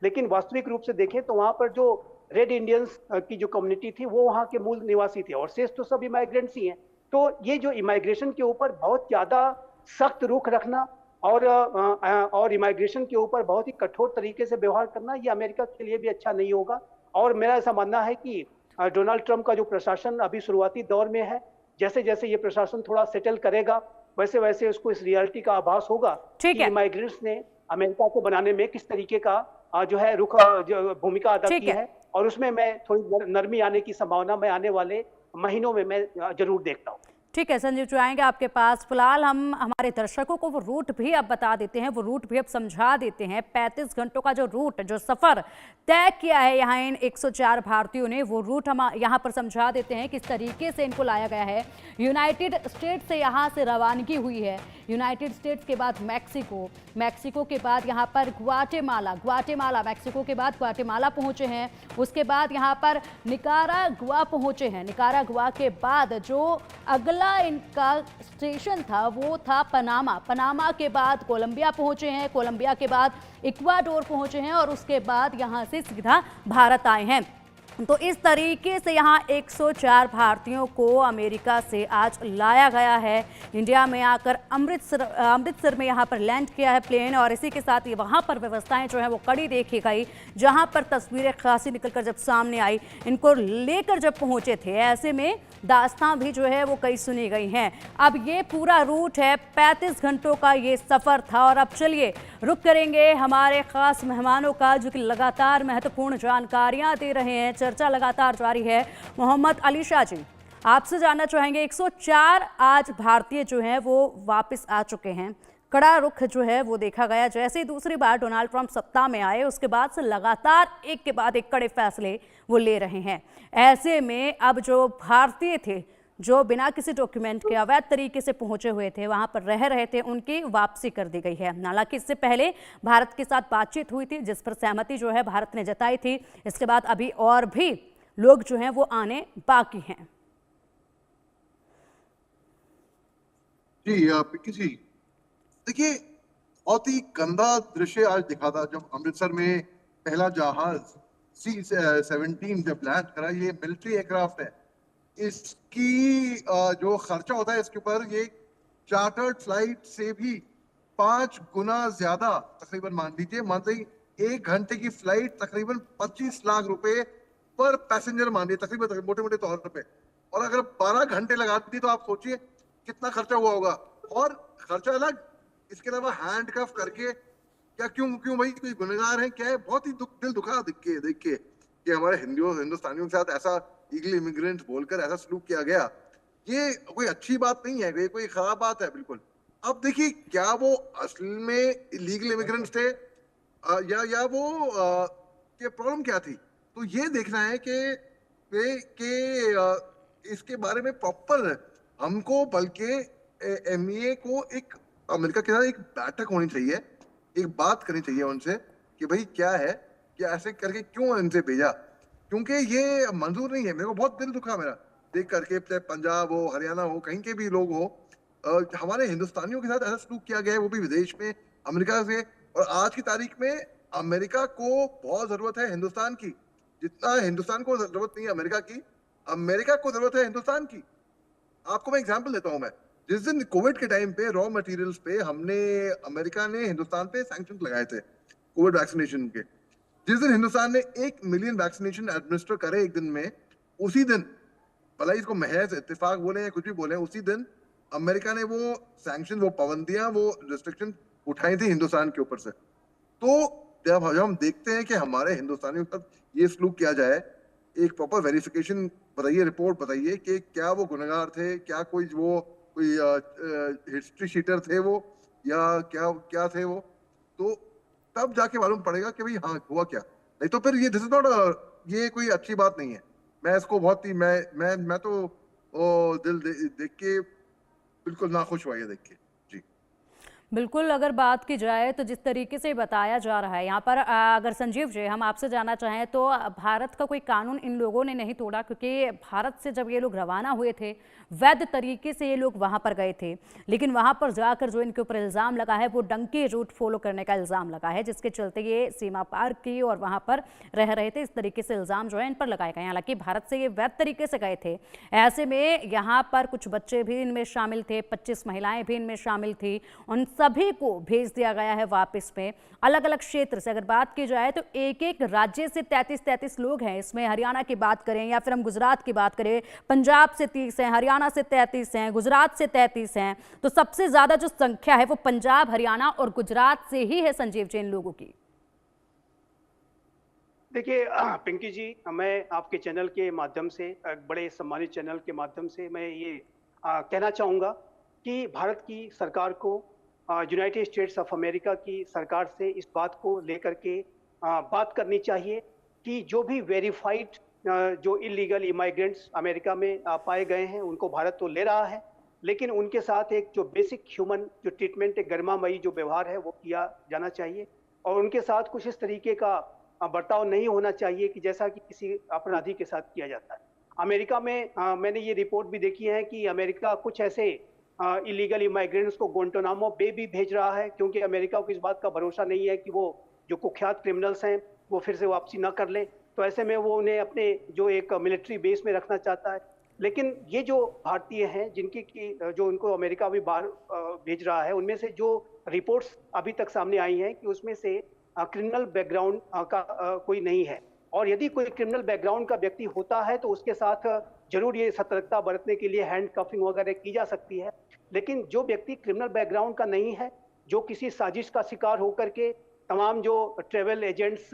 लेकिन वास्तविक रूप से देखें तो वहां पर जो रेड इंडियंस की जो कम्युनिटी थी वो वहाँ के मूल निवासी थे, और शेष तो सब इमाइग्रेंट्स ही हैं। तो ये जो इमाइग्रेशन के ऊपर बहुत ज़्यादा सख्त रुख रखना और इमाइग्रेशन के ऊपर बहुत ही कठोर तरीके से व्यवहार करना, ये अमेरिका के लिए भी अच्छा नहीं होगा। और मेरा ऐसा मानना है कि डोनाल्ड ट्रंप का जो प्रशासन अभी शुरुआती दौर में है, जैसे जैसे ये प्रशासन थोड़ा सेटल करेगा, वैसे वैसे उसको इस रियलिटी का आभास होगा ठीक कि है। इमाइग्रेंट्स ने अमेरिका को बनाने में किस तरीके का जो है रुख भूमिका अदा ठीक की है। है। और उसमें मैं थोड़ी नरमी आने की संभावना मैं आने वाले महीनों में मैं जरूर देखता हूँ। ठीक है संजीव जी, आएंगे आपके पास। फिलहाल हम हमारे दर्शकों को वो रूट भी अब बता देते हैं, वो रूट भी अब समझा देते हैं। 35 घंटों का जो रूट, जो सफ़र तय किया है यहाँ इन 104 भारतीयों ने, वो रूट हम यहाँ पर समझा देते हैं किस तरीके से इनको लाया गया है। यूनाइटेड स्टेट्स से यहाँ से रवानगी हुई है। यूनाइटेड स्टेट्स के बाद मैक्सिको, मैक्सिको के बाद यहाँ पर ग्वाटेमाला, मैक्सिको के बाद ग्वाटेमाला पहुँचे हैं। उसके बाद यहाँ पर निकारागुआ पहुँचे हैं। निकारागुआ के बाद जो अगला इनका स्टेशन था वो था पनामा के बाद कोलंबिया पहुंचे हैं। कोलंबिया के बाद इक्वाडोर पहुंचे हैं और उसके बाद यहां से सीधा भारत आए हैं। तो इस तरीके से यहाँ 104 भारतीयों को अमेरिका से आज लाया गया है। इंडिया में आकर अमृतसर में यहाँ पर लैंड किया है प्लेन, और इसी के साथ ही वहाँ पर व्यवस्थाएं जो है वो कड़ी देखी गई। जहाँ पर तस्वीरें खासी निकलकर जब सामने आई, इनको लेकर जब पहुँचे थे, ऐसे में दास्तां भी जो है वो कई सुनी गई हैं। अब ये पूरा रूट है, 35 घंटों का ये सफ़र था। और अब चलिए रुक करेंगे हमारे खास मेहमानों का, जो कि लगातार महत्वपूर्ण जानकारियां दे रहे हैं। चर्चा लगातार जारी है। मोहम्मद अली शाह जी, आपसे जानना चाहेंगे, 104 आज भारतीय जो हैं वो वापस आ चुके हैं। कड़ा रुख जो है वो देखा गया। जैसे ही दूसरी बार डोनाल्ड ट्रंप सत्ता में आए, उसके बाद से लगातार एक के बाद एक कड़े फैसले वो ले रहे हैं। ऐसे में अब जो भारतीय थे, जो बिना किसी डॉक्यूमेंट के अवैध तरीके से पहुंचे हुए थे, वहां पर रह रहे थे, उनकी वापसी कर दी गई है। हालांकि इससे पहले भारत के साथ बातचीत हुई थी, जिस पर सहमति जो है भारत ने जताई थी। इसके बाद अभी और भी लोग जो हैं वो आने बाकी हैं। जी पिंकी जी, देखिए बहुत ही गंदा दृश्य आज दिखा था जब अमृतसर में पहला जहाज C-17 जब लैंड करा। ये मिलिट्री एयरक्राफ्ट है। इसकी जो खर्चा होता है इसके ऊपर, ये चार्टर्ड फ्लाइट से भी 5 गुना ज्यादा, तकरीबन मान लीजिए 1 घंटे की फ्लाइट तकरीबन 25 लाख रुपए पर पैसेंजर मान लीजिए, तकरीबन मोटे मोटे तौर पे। और अगर 12 घंटे लगा दी तो आप सोचिए कितना खर्चा हुआ होगा। और खर्चा अलग, इसके अलावा हैंड कफ करके, क्या क्यों क्यों भाई कोई गुनहगार है क्या है? बहुत ही दिल दुखा देख के कि हमारे हिंदुस्तानियों के साथ ऐसा ईगल इमिग्रेंट बोलकर ऐसा सलूक किया गया। ये कोई अच्छी बात नहीं है, ये कोई खराब बात है बिल्कुल। अब देखिए, क्या वो असल में इलीगल इमिग्रेंट्स थे या वो के प्रॉब्लम क्या थी? तो ये देखना है कि इसके बारे में प्रॉपर हमको, बल्कि एमईए को एक अमेरिका के साथ एक बैठक होनी चाहिए, एक बात करनी चाहिए उनसे कि भाई क्या है, कि ऐसे करके क्यों इनसे भेजा। क्योंकि ये मंजूर नहीं है। मेरे को बहुत दिल दुखा मेरा देख करके, चाहे पंजाब हो, हरियाणा हो, कहीं के भी लोग हो, हमारे हिंदुस्तानियों के साथ ऐसा सलूक किया गया है, वो भी विदेश में, अमेरिका से। और आज की तारीख में अमेरिका को बहुत जरूरत है हिंदुस्तान की, जितना हिंदुस्तान को जरूरत नहीं है अमेरिका की, अमेरिका को जरूरत है हिंदुस्तान की। आपको मैं एग्जांपल देता हूं। मैं जिस दिन कोविड के टाइम पे रॉ मटेरियल्स पे अमेरिका ने हिंदुस्तान पे सैंक्शन लगाए थे कोविड वैक्सीनेशन के, जिस दिन हिंदुस्तान ने 1 मिलियन वैक्सीनेशन एडमिनिस्टर करे एक दिन में, उसी दिन, भला इसको महज इत्तेफाक बोले या कुछ भी बोले, उसी दिन अमेरिका ने वो सैंक्शन, वो पाबंदियां, वो रिस्ट्रिक्शन उठाई थी हिंदुस्तान के ऊपर से। तो जब हम देखते हैं कि हमारे हिंदुस्तानियों के साथ ये सलूक किया जाए, एक प्रॉपर वेरिफिकेशन बताइए, रिपोर्ट बताइए कि क्या वो गुनहगार थे, क्या कोई हिस्ट्री शीटर थे वो, या क्या क्या थे वो। तो तब जाके मालूम पड़ेगा कि भाई हाँ हुआ क्या। नहीं तो फिर ये दिस इज नॉट, ये कोई अच्छी बात नहीं है। मैं इसको बहुत ही मैं तो देख के बिल्कुल नाखुश हुआ ये देख के। जी बिल्कुल, अगर बात की जाए तो जिस तरीके से बताया जा रहा है यहाँ पर, अगर संजीव जी हम आपसे जानना चाहें तो भारत का कोई कानून इन लोगों ने नहीं तोड़ा, क्योंकि भारत से जब ये लोग रवाना हुए थे वैध तरीके से ये लोग वहाँ पर गए थे, लेकिन वहाँ पर जाकर जो इनके ऊपर इल्ज़ाम लगा है वो डंकी रूट फॉलो करने का इल्ज़ाम लगा है, जिसके चलते ये सीमा पार की और वहाँ पर रह रहे थे। इस तरीके से इल्ज़ाम जो है इन पर लगाए गए। हालांकि भारत से ये वैध तरीके से गए थे। ऐसे में यहाँ पर कुछ बच्चे भी इनमें शामिल थे, 25 महिलाएं भी इनमें शामिल थी, उन सभी को भेज दिया गया है वापस में। अलग अलग क्षेत्र से अगर बात की जाए तो एक एक राज्य से 33 लोग हैं इसमें। हरियाणा की बात करें या फिर हम गुजरात की बात करें, पंजाब से 30 हैं, हरियाणा से 33 हैं, गुजरात से 33 हैं। तो सबसे ज्यादा जो संख्या है वो पंजाब, हरियाणा और गुजरात से ही है संजीव जी इन लोगों की। देखिए पिंकी जी, मैं आपके चैनल के माध्यम से, बड़े सम्मानित चैनल के माध्यम से मैं ये कहना चाहूँगा कि भारत की सरकार को यूनाइटेड स्टेट्स ऑफ अमेरिका की सरकार से इस बात को लेकर के बात करनी चाहिए कि जो भी वेरीफाइड जो इलीगल इमाइग्रेंट्स अमेरिका में पाए गए हैं उनको भारत तो ले रहा है, लेकिन उनके साथ एक जो बेसिक ह्यूमन जो ट्रीटमेंट, एक गरिमामयी जो व्यवहार है वो किया जाना चाहिए और उनके साथ कुछ इस तरीके का बर्ताव नहीं होना चाहिए कि जैसा कि किसी अपराधी के साथ किया जाता है। अमेरिका में मैंने ये रिपोर्ट भी देखी है कि अमेरिका कुछ ऐसे इलीगल इमाइग्रेंट्स को गुआंटानामो बे भी भेज रहा है, क्योंकि अमेरिका को इस बात का भरोसा नहीं है कि वो जो कुख्यात क्रिमिनल्स हैं वो फिर से वापसी ना कर लें, तो ऐसे में वो उन्हें अपने जो एक मिलिट्री बेस में रखना चाहता है। लेकिन ये जो भारतीय हैं जिनकी की जो उनको अमेरिका अभी बाहर भेज रहा है, उनमें से जो रिपोर्ट्स अभी तक सामने आई हैं कि उसमें से क्रिमिनल बैकग्राउंड का कोई नहीं है, और यदि कोई क्रिमिनल बैकग्राउंड का व्यक्ति होता है तो उसके साथ जरूर ये सतर्कता बरतने के लिए हैंड कफिंग वगैरह की जा सकती है। लेकिन जो व्यक्ति क्रिमिनल बैकग्राउंड का नहीं है, जो किसी साजिश का शिकार होकर के तमाम जो ट्रेवल एजेंट्स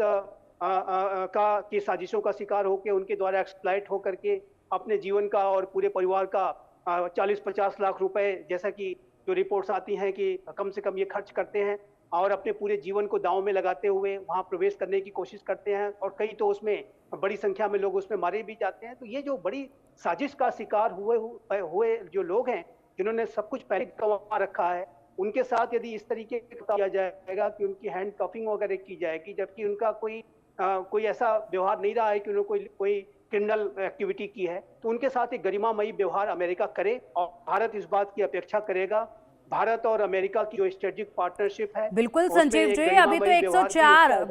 की साजिशों का शिकार होकर उनके द्वारा एक्सप्लॉइट होकर के अपने जीवन का और पूरे परिवार का 40-50 लाख रुपए, जैसा कि जो रिपोर्ट्स आती हैं कि कम से कम ये खर्च करते हैं और अपने पूरे जीवन को दांव में लगाते हुए वहां प्रवेश करने की कोशिश करते हैं, और कई तो उसमें बड़ी संख्या में लोग उसमें मारे भी जाते हैं। तो ये जो बड़ी साजिश का शिकार हुए जो लोग हैं, जिन्होंने सब कुछ पहले गंवा रखा है, उनके साथ यदि इस तरीके का किया जाएगा कि उनकी हैंड कफिंग वगैरह की जाएगी, जबकि उनका कोई ऐसा व्यवहार नहीं रहा है कि उन्होंने कोई क्रिमिनल एक्टिविटी की है, तो उनके साथ एक गरिमामयी व्यवहार अमेरिका करे, और भारत इस बात की अपेक्षा करेगा। भारत और अमेरिका की जो स्ट्रेटेजिक पार्टनरशिप है, बिल्कुल संजीव जी, अभी तो 104,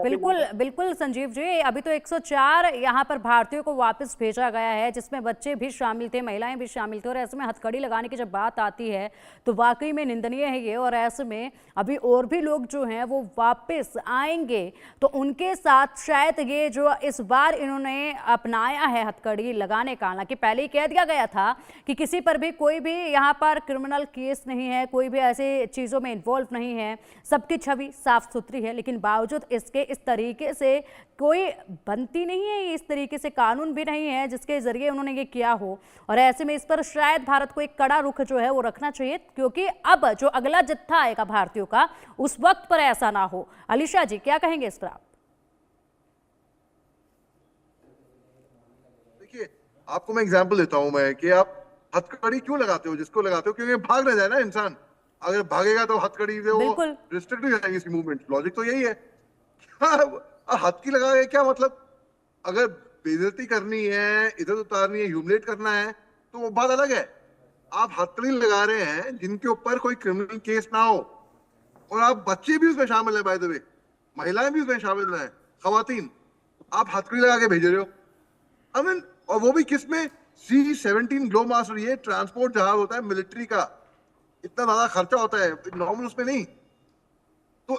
बिल्कुल संजीव जी, अभी तो 104 यहाँ पर भारतीयों को वापस भेजा गया है, जिसमें बच्चे भी शामिल थे, महिलाएं भी शामिल थे। और ऐसे में हथकड़ी लगाने की जब बात आती है तो वाकई में निंदनीय है ये। और ऐसे में अभी और भी लोग जो हैं वो वापस आएंगे, तो उनके साथ शायद ये जो इस बार इन्होंने अपनाया है हथकड़ी लगाने का, हालांकि पहले ही कह दिया गया था कि किसी पर भी कोई भी यहाँ पर क्रिमिनल केस नहीं है, कोई भी ऐसे चीजों में इन्वॉल्व नहीं है, सबकी छवि साफ सुथरी है, लेकिन बावजूद इसके इस तरीके से कोई बनती नहीं है, इस तरीके से कानून भी नहीं है जिसके जरिए उन्होंने ये किया हो। और ऐसे में इस पर शायद भारत को एक कड़ा रुख जो है वो रखना चाहिए, क्योंकि अब जो अगला जत्था आएगा भारतीयों का उस वक्त पर ऐसा ना हो। अलीशा जी क्या कहेंगे इस पर आप? देखिए, आपको मैं एग्जांपल देता हूं मैं कि आप हथकड़ी क्यों लगाते हो, जिसको लगाते हो क्योंकि भाग ना जाए ना इंसान। अगर भागेगा तो हथकड़ी से वो रिस्ट्रिक्ट हो जाएगी इसकी मूवमेंट। लॉजिक तो यही है। हथकड़ी लगा के क्या मतलब? अगर बेइज्जती करनी है, इधर उतारनी है, ह्यूमिलेट करना है तो वो बात अलग है। आप हथकड़ी लगा रहे हैं जिनके ऊपर कोई क्रिमिनल केस ना हो, और आप बच्चे भी उसमें शामिल है, बाय द वे महिलाएं भी उसमें शामिल है, खवातीन, आप हथकड़ी लगा के भेज रहे हो। आई मीन, और वो भी किस में? C-17 ग्लोमास्टर, ये ट्रांसपोर्ट जहाज होता है मिलिट्री का, इतना ज्यादा खर्चा होता है, नॉर्मल उसमें नहीं। तो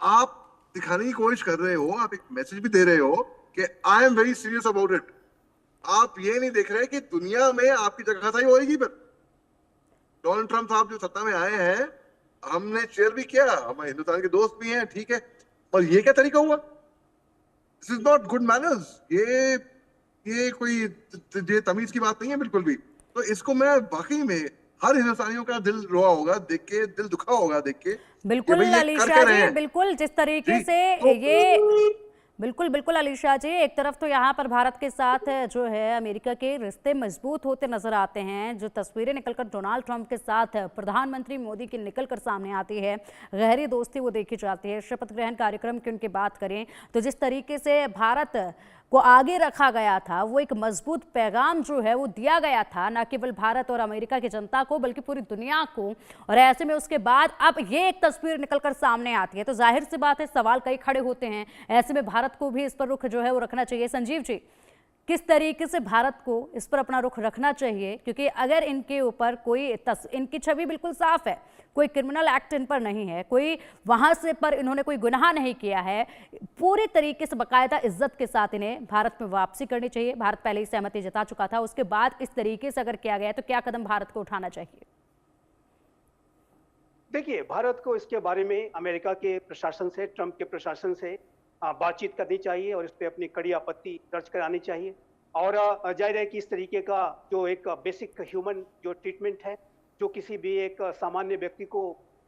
आप दिखाने की कोशिश कर रहे हो, आप एक मैसेज भी दे रहे हो कि I am very serious about it. आप ये नहीं देख रहे कि दुनिया में आपकी जगह सही होएगी। पर डोनाल्ड ट्रंप साहब जो सत्ता में आए हैं, हमने चेयर भी किया, हमारे हिंदुस्तान के दोस्त भी हैं, ठीक है, और ये क्या तरीका हुआ? This is not good manners. ये कोई तमीज की बात नहीं है बिल्कुल भी। तो इसको मैं वाकई में हर हिंदुस्तानियों का दिल रोआ होगा देख के, दिल दुखा होगा देख के। बिल्कुल अलीशा जी, बिल्कुल जिस तरीके से ये बिल्कुल बिल्कुल अलीशा जी, एक तरफ तो यहाँ पर भारत के साथ जो है अमेरिका के रिश्ते मजबूत होते नजर आते हैं, जो तस्वीरें निकलकर डोनाल्ड ट्रंप के साथ प्रधानमंत्री मोदी की निकलकर सामने आती है, गहरी दोस्ती वो देखी जाती है। शपथ ग्रहण कार्यक्रम की उनकी बात करें तो जिस तरीके से भारत को आगे रखा गया था, वो एक मजबूत पैगाम जो है वो दिया गया था, न केवल भारत और अमेरिका की जनता को बल्कि पूरी दुनिया को। और ऐसे में उसके बाद अब ये एक तस्वीर निकलकर सामने आती है तो जाहिर सी बात है सवाल कई खड़े होते हैं। ऐसे में भारत को भी इस पर रुख जो है वो रखना चाहिए। संजीव जी, किस तरीके से भारत को इस पर अपना रुख रखना चाहिए, क्योंकि अगर इनके ऊपर कोई इनकी छवि बिल्कुल साफ है, कोई क्रिमिनल एक्ट इन पर नहीं है, कोई वहां से पर इन्होंने कोई गुनाह नहीं किया है, पूरी तरीके से बाकायदा इज्जत के साथ इन्हें भारत में वापसी करनी चाहिए। भारत पहले ही सहमति जता चुका था, उसके बाद इस तरीके से अगर किया गया तो क्या कदम भारत को उठाना चाहिए? देखिए, भारत को इसके बारे में अमेरिका के प्रशासन से, ट्रंप के प्रशासन से बातचीत करनी चाहिए और इस पर अपनी कड़ी आपत्ति दर्ज करानी चाहिए। और जाहिर है कि इस तरीके का जो एक बेसिक ह्यूमन जो ट्रीटमेंट है, जो किसी भी एक सामान्य व्यक्ति को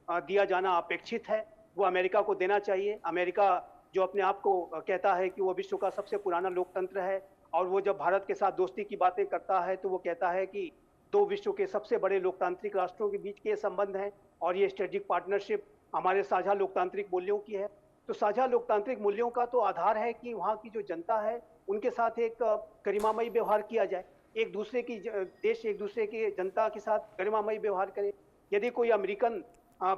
दिया जाना अपेक्षित है, वो अमेरिका को देना चाहिए। अमेरिका जो अपने आप को कहता है कि वो विश्व का सबसे पुराना लोकतंत्र है, और वो जब भारत के साथ दोस्ती की बातें करता है तो वो कहता है कि दो विश्व के सबसे बड़े लोकतांत्रिक राष्ट्रों के बीच के ये संबंध हैं और ये स्ट्रेटेजिक पार्टनरशिप हमारे साझा लोकतांत्रिक मूल्यों की है। तो साझा लोकतांत्रिक मूल्यों का तो आधार है कि वहाँ की जो जनता है उनके साथ एक गरिमामयी व्यवहार किया जाए, एक दूसरे की देश एक दूसरे की जनता के साथ गरिमामयी व्यवहार करे। यदि कोई अमेरिकन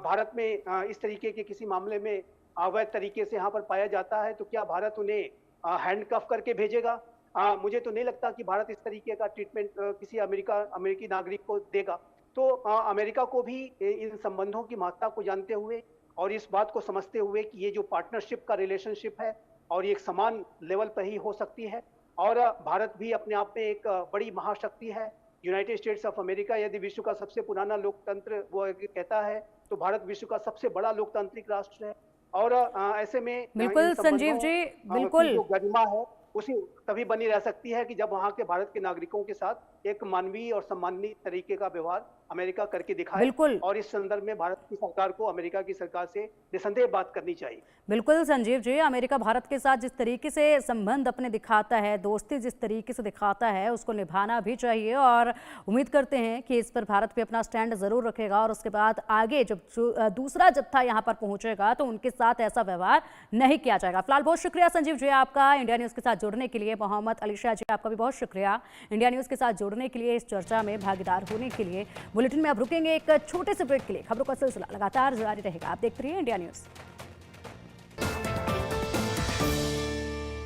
भारत में इस तरीके के किसी मामले में अवैध तरीके से यहाँ पर पाया जाता है तो क्या भारत उन्हें हैंडकफ करके भेजेगा? मुझे तो नहीं लगता कि भारत इस तरीके का ट्रीटमेंट किसी अमेरिकी नागरिक को देगा। तो अमेरिका को भी इन संबंधों की महत्ता को जानते हुए और इस बात को समझते हुए कि ये जो पार्टनरशिप का रिलेशनशिप है और ये एक समान लेवल पर ही हो सकती है, और भारत भी अपने आप में एक बड़ी महाशक्ति है। यूनाइटेड स्टेट्स ऑफ अमेरिका यदि विश्व का सबसे पुराना लोकतंत्र वो कहता है तो भारत विश्व का सबसे बड़ा लोकतांत्रिक राष्ट्र है। और ऐसे में बिल्कुल संजीव जी, बिल्कुल जो गरिमा है उसी तभी बनी रह सकती है कि जब वहां के भारत के नागरिकों के साथ एक मानवीय और सम्माननीय तरीके का व्यवहार अमेरिका करके दिखाए। बिल्कुल। और इस संदर्भ में भारत की सरकार को अमेरिका की सरकार से निसंदेह बात करनी चाहिए। बिल्कुल संजीव जी, अमेरिका भारत के साथ जिस तरीके से संबंध अपने दिखाता है, दोस्ती जिस तरीके से दिखाता है, उसको निभाना भी चाहिए और उम्मीद करते हैं कि इस पर भारत भी अपना स्टैंड जरूर रखेगा और उसके बाद आगे जब दूसरा जत्था यहाँ पर पहुंचेगा तो उनके साथ ऐसा व्यवहार नहीं किया जाएगा। फिलहाल बहुत शुक्रिया संजीव जी आपका इंडिया न्यूज़ के साथ जुड़ने के लिए। मोहम्मद अलीशा जी आपका भी बहुत शुक्रिया इंडिया न्यूज़ के साथ जुड़ने के लिए, इस चर्चा में भागीदार होने के लिए। बुलेटिन में अब रुकेंगे एक छोटे से ब्रेक के लिए। खबरों का सिलसिला लगातार जारी रहेगा, आप देखते रहिए इंडिया न्यूज़।